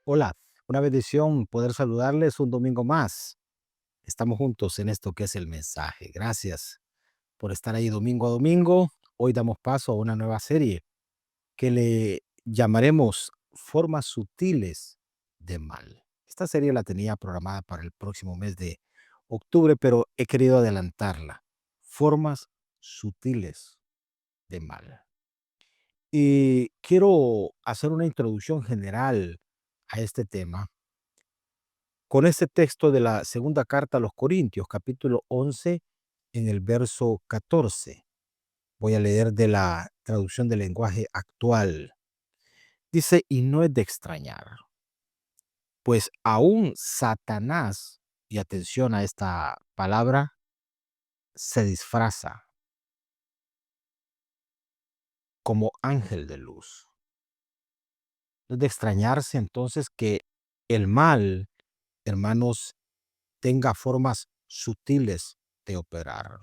Hola, una bendición poder saludarles un domingo más. Estamos juntos en esto que es el mensaje. Gracias por estar ahí domingo a domingo. Hoy damos paso a una nueva serie que le llamaremos Formas sutiles de mal. Esta serie la tenía programada para el próximo mes de octubre, pero he querido adelantarla. Formas sutiles de mal. Y quiero hacer una introducción general a este tema con este texto de la segunda carta a los Corintios, capítulo 11, en el verso 14. Voy a leer de la traducción del lenguaje actual. Dice, y no es de extrañar, pues aún Satanás, y atención a esta palabra, se disfraza como ángel de luz. No es de extrañarse entonces que el mal, hermanos, tenga formas sutiles de operar.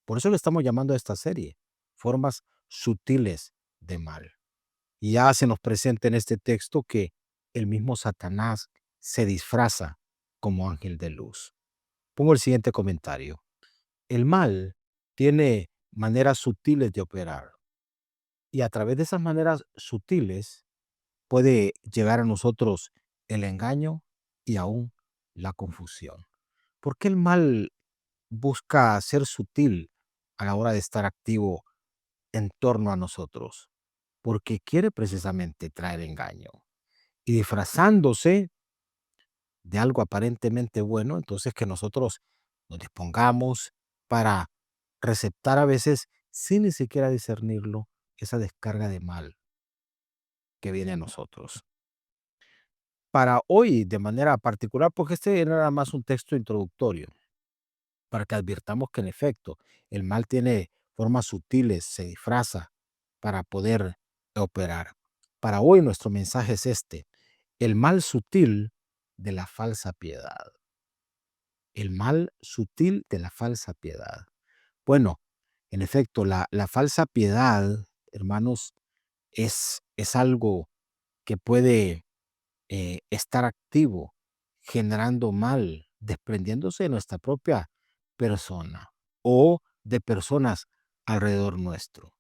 Por eso le estamos llamando a esta serie, formas sutiles de mal. Y ya se nos presenta en este texto que el mismo Satanás se disfraza como ángel de luz. Pongo el siguiente comentario. El mal tiene maneras sutiles de operar y a través de esas maneras sutiles puede llegar a nosotros el engaño y aún la confusión. ¿Por qué el mal busca ser sutil a la hora de estar activo en torno a nosotros? Porque quiere precisamente traer engaño. Y disfrazándose de algo aparentemente bueno, entonces que nosotros nos dispongamos para receptar a veces, sin ni siquiera discernirlo, esa descarga de mal que viene a nosotros. Para hoy, de manera particular, porque este era nada más un texto introductorio, para que advirtamos que en efecto el mal tiene formas sutiles, se disfraza para poder operar. Para hoy nuestro mensaje es este: el mal sutil de la falsa piedad. El mal sutil de la falsa piedad. Bueno, en efecto, la falsa piedad, hermanos, es algo que puede estar activo, generando mal, desprendiéndose de nuestra propia persona o de personas alrededor nuestro.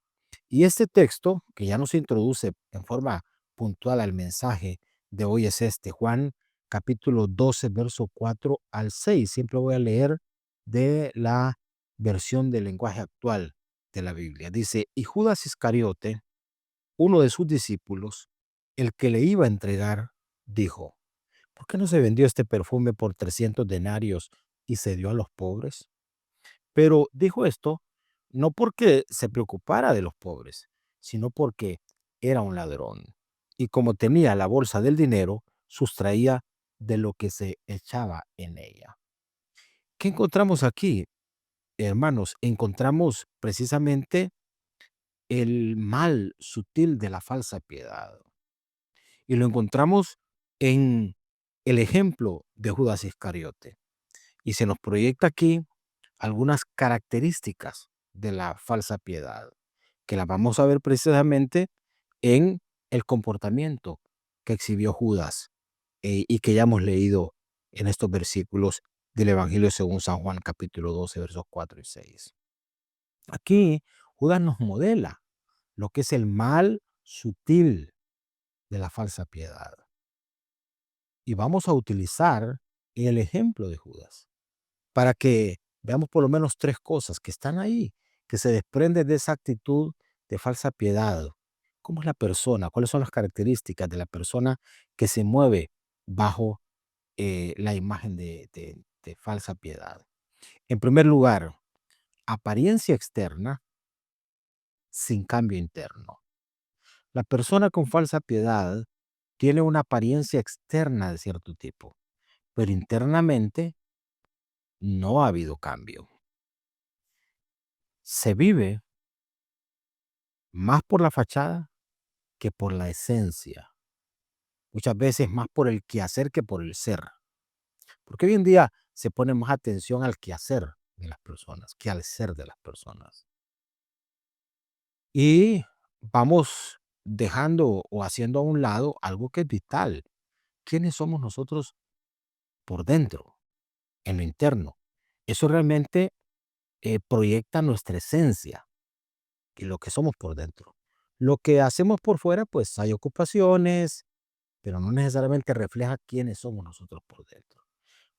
Y este texto, que ya nos introduce en forma puntual al mensaje de hoy, es este, Juan capítulo 12, verso 4 al 6. Siempre voy a leer de la versión del lenguaje actual de la Biblia. Dice, y Judas Iscariote, uno de sus discípulos, el que le iba a entregar, dijo, ¿por qué no se vendió este perfume por 300 denarios y se dio a los pobres? Pero dijo esto no porque se preocupara de los pobres, sino porque era un ladrón. Y como tenía la bolsa del dinero, sustraía de lo que se echaba en ella. ¿Qué encontramos aquí, hermanos? Encontramos precisamente el mal sutil de la falsa piedad. Y lo encontramos en el ejemplo de Judas Iscariote. Y se nos proyecta aquí algunas características de la falsa piedad, que las vamos a ver precisamente en el comportamiento que exhibió Judas y que ya hemos leído en estos versículos del Evangelio según San Juan capítulo 12 versos 4 y 6. Aquí Judas nos modela lo que es el mal sutil de la falsa piedad. Y vamos a utilizar el ejemplo de Judas para que veamos por lo menos tres cosas que están ahí, que se desprenden de esa actitud de falsa piedad. ¿Cómo es la persona? ¿Cuáles son las características de la persona que se mueve bajo la imagen de falsa piedad? En primer lugar, apariencia externa sin cambio interno. La persona con falsa piedad tiene una apariencia externa de cierto tipo, pero internamente no ha habido cambio. Se vive más por la fachada que por la esencia. Muchas veces más por el quehacer que por el ser. Porque hoy en día se pone más atención al quehacer de las personas que al ser de las personas. Y vamos dejando o haciendo a un lado algo que es vital, quiénes somos nosotros por dentro, en lo interno. Eso realmente proyecta nuestra esencia y lo que somos por dentro. Lo que hacemos por fuera, pues hay ocupaciones, pero no necesariamente refleja quiénes somos nosotros por dentro.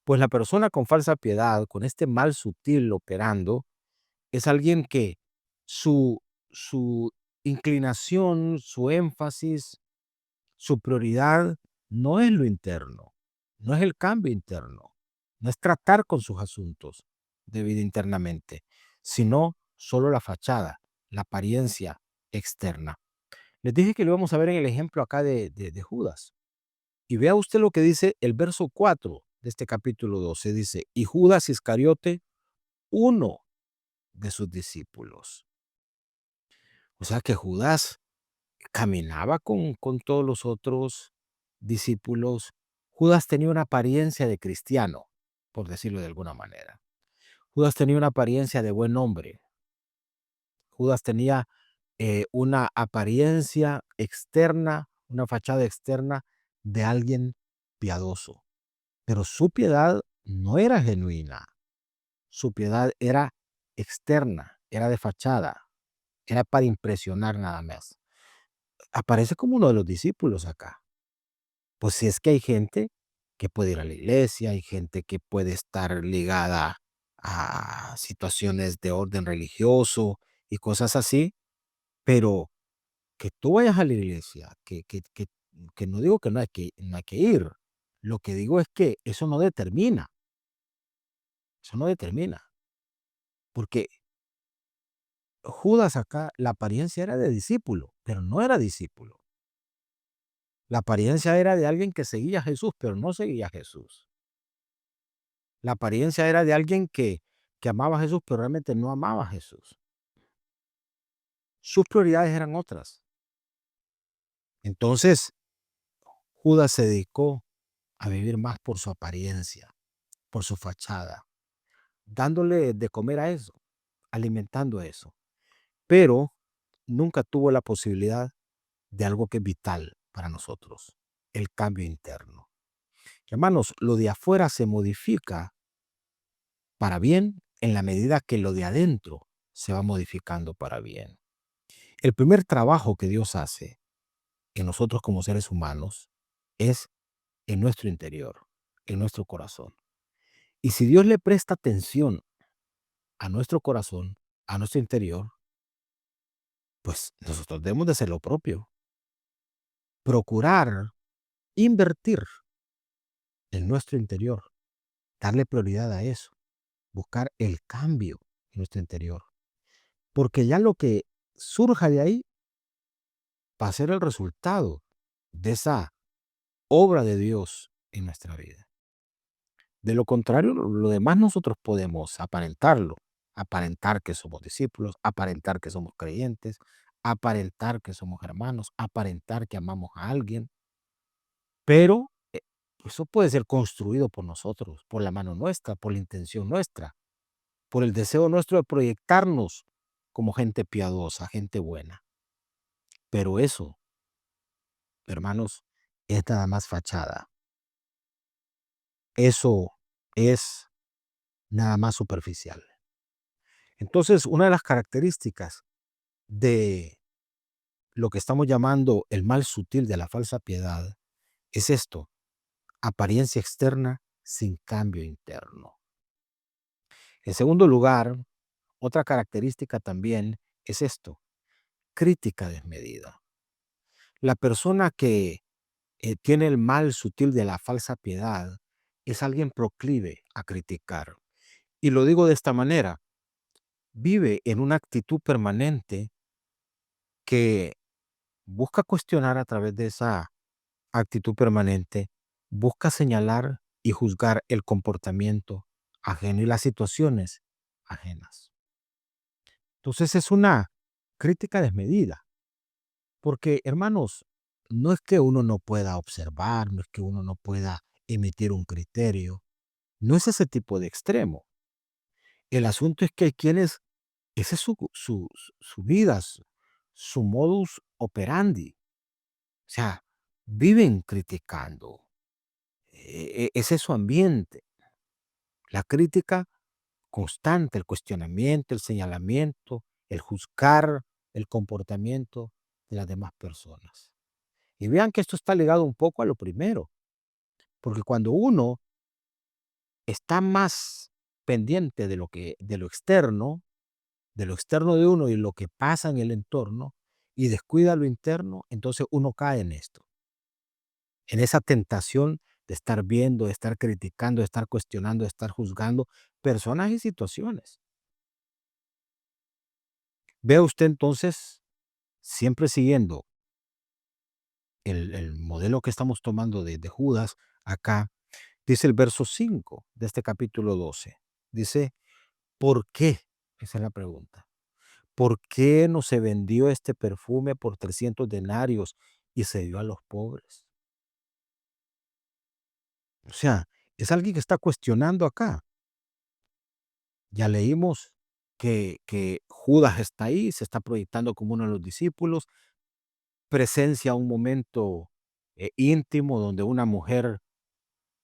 Pues la persona con falsa piedad, con este mal sutil operando, es alguien que su, su inclinación, su énfasis, su prioridad no es lo interno, no es el cambio interno, no es tratar con sus asuntos de vida internamente, sino solo la fachada, la apariencia externa. Les dije que lo íbamos a ver en el ejemplo acá de Judas. Y vea usted lo que dice el verso 4 de este capítulo 12. Dice, y Judas Iscariote, uno de sus discípulos. O sea que Judas caminaba con todos los otros discípulos. Judas tenía una apariencia de cristiano, por decirlo de alguna manera. Judas tenía una apariencia de buen hombre. Judas tenía una apariencia externa, una fachada externa de alguien piadoso. Pero su piedad no era genuina. Su piedad era externa, era de fachada, era para impresionar nada más. Aparece como uno de los discípulos acá. Pues si es que hay gente que puede ir a la iglesia, hay gente que puede estar ligada a situaciones de orden religioso y cosas así, pero que tú vayas a la iglesia, que no digo que no hay que ir. Lo que digo es que eso no determina, porque Judas acá, la apariencia era de discípulo, pero no era discípulo. La apariencia era de alguien que seguía a Jesús, pero no seguía a Jesús. La apariencia era de alguien que amaba a Jesús, pero realmente no amaba a Jesús. Sus prioridades eran otras. Entonces, Judas se dedicó a vivir más por su apariencia, por su fachada, dándole de comer a eso, alimentando eso. Pero nunca tuvo la posibilidad de algo que es vital para nosotros, el cambio interno. Hermanos, lo de afuera se modifica para bien en la medida que lo de adentro se va modificando para bien. El primer trabajo que Dios hace en nosotros como seres humanos es en nuestro interior, en nuestro corazón. Y si Dios le presta atención a nuestro corazón, a nuestro interior, pues nosotros debemos de hacer lo propio. Procurar invertir en nuestro interior, darle prioridad a eso, buscar el cambio en nuestro interior. Porque ya lo que surja de ahí va a ser el resultado de esa obra de Dios en nuestra vida. De lo contrario, lo demás nosotros podemos aparentarlo, aparentar que somos discípulos, aparentar que somos creyentes, aparentar que somos hermanos, aparentar que amamos a alguien, pero eso puede ser construido por nosotros, por la mano nuestra, por la intención nuestra, por el deseo nuestro de proyectarnos como gente piadosa, gente buena. Pero eso, hermanos, es nada más fachada. Eso es nada más superficial. Entonces, una de las características de lo que estamos llamando el mal sutil de la falsa piedad es esto: apariencia externa sin cambio interno. En segundo lugar, otra característica también es esto: crítica desmedida. La persona que tiene el mal sutil de la falsa piedad es alguien proclive a criticar. Y lo digo de esta manera: vive en una actitud permanente que busca cuestionar a través de esa actitud permanente, busca señalar y juzgar el comportamiento ajeno y las situaciones ajenas. Entonces es una crítica desmedida, porque hermanos, no es que uno no pueda observar, no es que uno no pueda emitir un criterio, no es ese tipo de extremo. El asunto es que hay quienes, esa es su vida, su modus operandi. O sea, viven criticando. ese es su ambiente. La crítica constante, el cuestionamiento, el señalamiento, el juzgar el comportamiento de las demás personas. Y vean que esto está ligado un poco a lo primero, porque cuando uno está más pendiente de lo externo de uno y lo que pasa en el entorno, y descuida lo interno, entonces uno cae en esto, en esa tentación de estar viendo, de estar criticando, de estar cuestionando, de estar juzgando personas y situaciones. Vea usted entonces, siempre siguiendo el modelo que estamos tomando de Judas acá, dice el verso 5 de este capítulo 12. Dice, ¿por qué? Esa es la pregunta. ¿Por qué no se vendió este perfume por 300 denarios y se dio a los pobres? O sea, es alguien que está cuestionando acá. Ya leímos que Judas está ahí, se está proyectando como uno de los discípulos, presencia un momento íntimo donde una mujer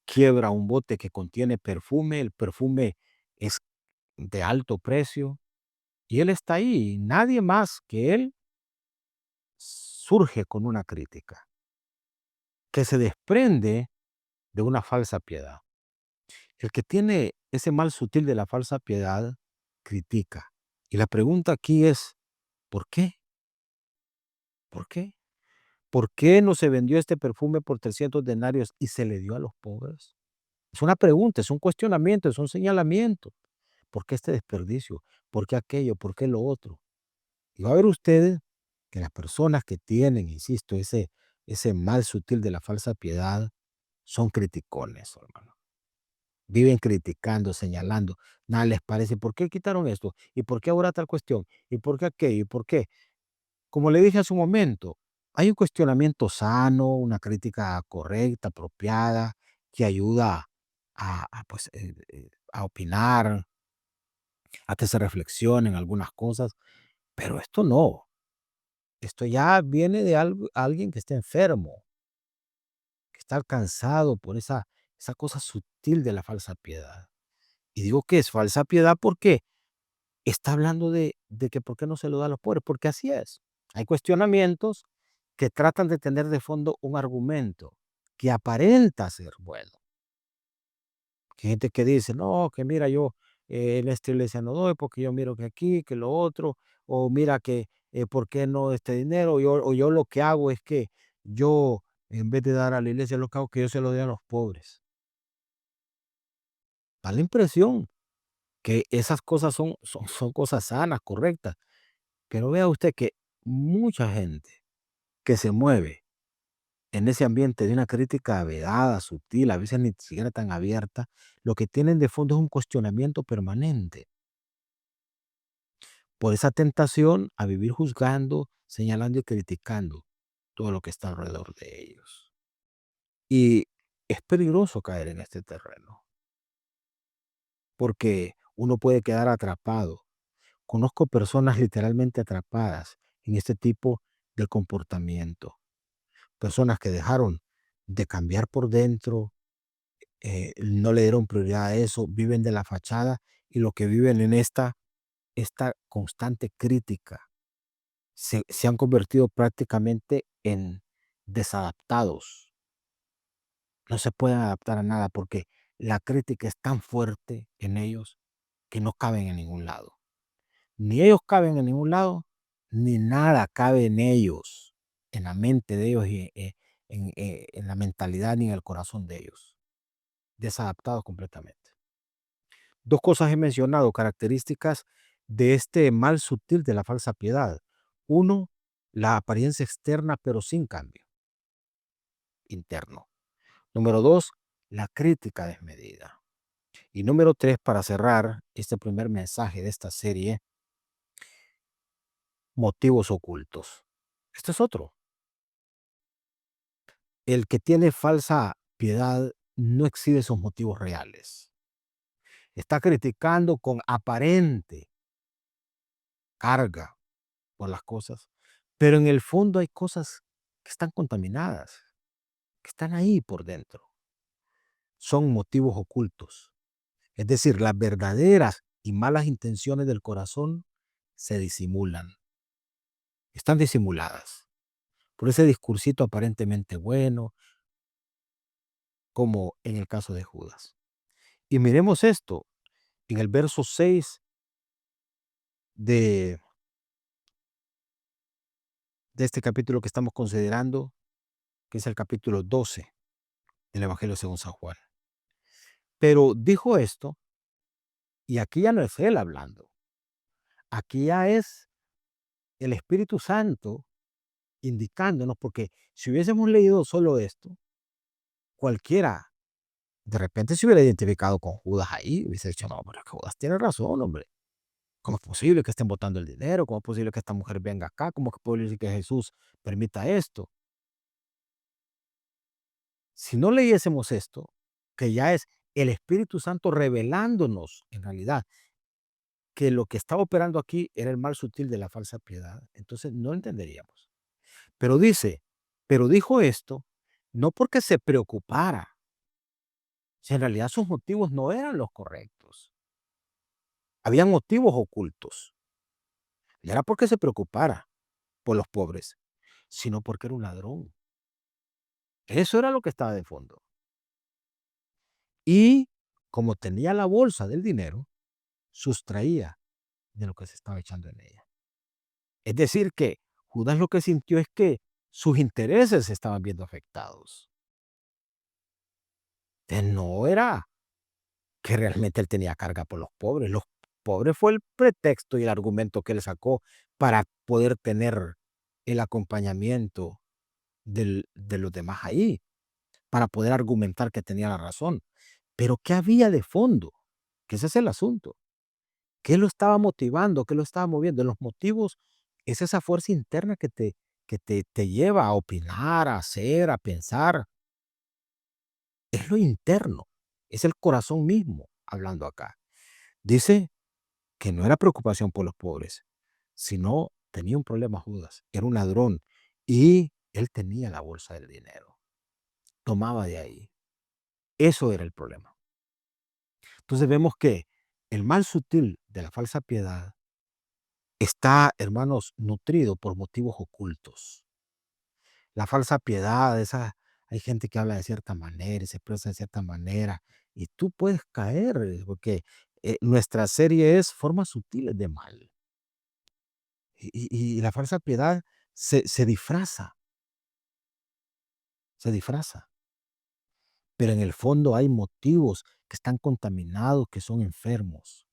quiebra un bote que contiene perfume, el perfume es de alto precio y él está ahí, y nadie más que él surge con una crítica que se desprende de una falsa piedad. El que tiene ese mal sutil de la falsa piedad critica. Y la pregunta aquí es, ¿por qué? ¿Por qué? ¿Por qué no se vendió este perfume por 300 denarios y se le dio a los pobres? Es una pregunta, es un cuestionamiento, es un señalamiento. ¿Por qué este desperdicio? ¿Por qué aquello? ¿Por qué lo otro? Y va a ver ustedes que las personas que tienen, insisto, ese mal sutil de la falsa piedad son criticones, hermano. Viven criticando, señalando, nada les parece. ¿Por qué quitaron esto? ¿Y por qué ahora tal cuestión? ¿Y por qué aquello? ¿Y por qué? Como le dije hace un momento, hay un cuestionamiento sano, una crítica correcta, apropiada, que ayuda pues, a opinar, a que se reflexionen algunas cosas, pero esto no. Esto ya viene de alguien que está enfermo, que está alcanzado por esa cosa sutil de la falsa piedad. Y digo que es falsa piedad porque está hablando de que por qué no se lo da a los pobres, porque así es. Hay cuestionamientos que tratan de tener de fondo un argumento que aparenta ser bueno. Que gente que dice, no, que mira, yo en esta iglesia no doy porque yo miro que aquí, que lo otro, o mira que por qué no este dinero, o yo lo que hago es que yo, en vez de dar a la iglesia, lo que hago es que yo se lo doy a los pobres. Da la impresión que esas cosas son cosas sanas, correctas, pero vea usted que mucha gente que se mueve en ese ambiente de una crítica vedada, sutil, a veces ni siquiera tan abierta, lo que tienen de fondo es un cuestionamiento permanente por esa tentación a vivir juzgando, señalando y criticando todo lo que está alrededor de ellos. Y es peligroso caer en este terreno, porque uno puede quedar atrapado. Conozco personas literalmente atrapadas en este tipo de comportamiento, personas que dejaron de cambiar por dentro, no le dieron prioridad a eso, viven de la fachada y lo que viven en esta constante crítica se han convertido prácticamente en desadaptados. No se pueden adaptar a nada porque la crítica es tan fuerte en ellos que no caben en ningún lado. Ni ellos caben en ningún lado, ni nada cabe en ellos, en la mente de ellos y en la mentalidad ni en el corazón de ellos. Desadaptados completamente. Dos cosas he mencionado, características de este mal sutil de la falsa piedad. Uno, la apariencia externa, pero sin cambio interno. Número dos, la crítica desmedida. Y número tres, para cerrar este primer mensaje de esta serie, motivos ocultos. Este es otro. El que tiene falsa piedad no exhibe sus motivos reales. Está criticando con aparente carga por las cosas, pero en el fondo hay cosas que están contaminadas, que están ahí por dentro. son motivos ocultos. Es decir, las verdaderas y malas intenciones del corazón se disimulan, están disimuladas por ese discursito aparentemente bueno, como en el caso de Judas. Y miremos esto en el verso 6 de, de este capítulo que estamos considerando, que es el capítulo 12 del Evangelio según San Juan. Pero dijo esto, y aquí ya no es él hablando, aquí ya es el Espíritu Santo indicándonos, porque si hubiésemos leído solo esto, cualquiera de repente se hubiera identificado con Judas ahí, hubiese dicho, no, pero es que Judas tiene razón, hombre. ¿Cómo es posible que estén botando el dinero? ¿Cómo es posible que esta mujer venga acá? ¿Cómo es posible que Jesús permita esto? Si no leyésemos esto, que ya es el Espíritu Santo revelándonos en realidad que lo que estaba operando aquí era el mal sutil de la falsa piedad, entonces no entenderíamos. Pero dice, pero dijo esto no porque se preocupara, si en realidad sus motivos no eran los correctos, habían motivos ocultos. Y era porque se preocupara por los pobres, sino porque era un ladrón. Eso era lo que estaba de fondo. Y como tenía la bolsa del dinero, sustraía de lo que se estaba echando en ella. Es decir, que Judas lo que sintió es que sus intereses se estaban viendo afectados. No era que realmente él tenía carga por los pobres. Los pobres fue el pretexto y el argumento que él sacó para poder tener el acompañamiento de los demás ahí, para poder argumentar que tenía la razón. Pero ¿qué había de fondo? Que ese es el asunto. ¿Qué lo estaba motivando? ¿Qué lo estaba moviendo? Los motivos es esa fuerza interna que te lleva a opinar, a hacer, a pensar. Es lo interno, es el corazón mismo hablando acá. Dice que no era preocupación por los pobres, sino tenía un problema Judas, era un ladrón y él tenía la bolsa del dinero, tomaba de ahí. Eso era el problema. Entonces vemos que el mal sutil de la falsa piedad está, hermanos, nutrido por motivos ocultos. La falsa piedad, hay gente que habla de cierta manera y se expresa de cierta manera, y tú puedes caer, porque nuestra serie es formas sutiles de mal. Y la falsa piedad se disfraza, se disfraza. Pero en el fondo hay motivos que están contaminados, que son enfermos.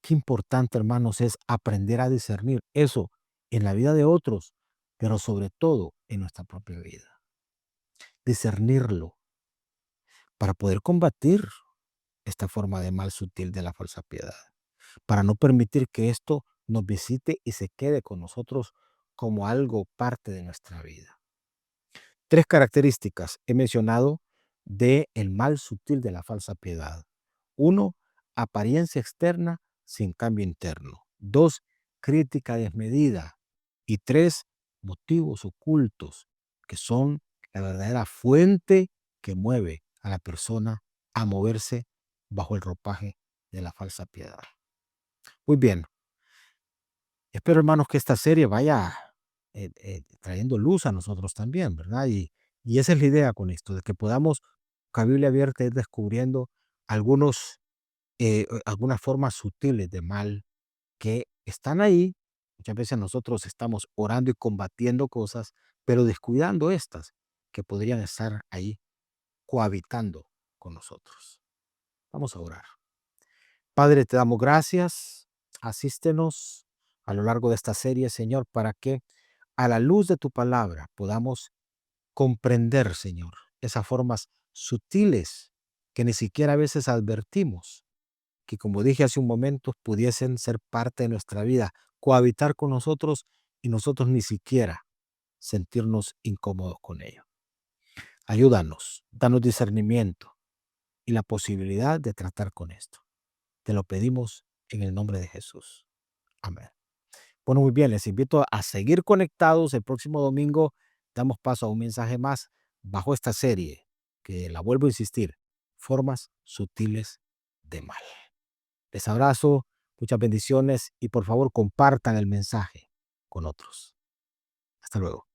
Qué importante, hermanos, es aprender a discernir eso en la vida de otros, pero sobre todo en nuestra propia vida. Discernirlo para poder combatir esta forma de mal sutil de la falsa piedad, para no permitir que esto nos visite y se quede con nosotros como algo parte de nuestra vida. Tres características he mencionado de el mal sutil de la falsa piedad. Uno, apariencia externa sin cambio interno. Dos, crítica desmedida. Y tres, motivos ocultos, que son la verdadera fuente que mueve a la persona a moverse bajo el ropaje de la falsa piedad. Muy bien, espero, hermanos, que esta serie vaya trayendo luz a nosotros también, ¿verdad? Y esa es la idea con esto, de que podamos, con la Biblia abierta, ir descubriendo algunas formas sutiles de mal que están ahí. Muchas veces nosotros estamos orando y combatiendo cosas, pero descuidando estas que podrían estar ahí cohabitando con nosotros. Vamos a orar. Padre, te damos gracias. Asístenos a lo largo de esta serie, Señor, para que a la luz de tu palabra podamos comprender, Señor, esas formas sutiles que ni siquiera a veces advertimos, que como dije hace un momento, pudiesen ser parte de nuestra vida, cohabitar con nosotros y nosotros ni siquiera sentirnos incómodos con ello. Ayúdanos, danos discernimiento y la posibilidad de tratar con esto. Te lo pedimos en el nombre de Jesús. Amén. Bueno, muy bien, les invito a seguir conectados. El próximo domingo damos paso a un mensaje más bajo esta serie, que la vuelvo a insistir, formas sutiles de mal. Les abrazo, muchas bendiciones y por favor compartan el mensaje con otros. Hasta luego.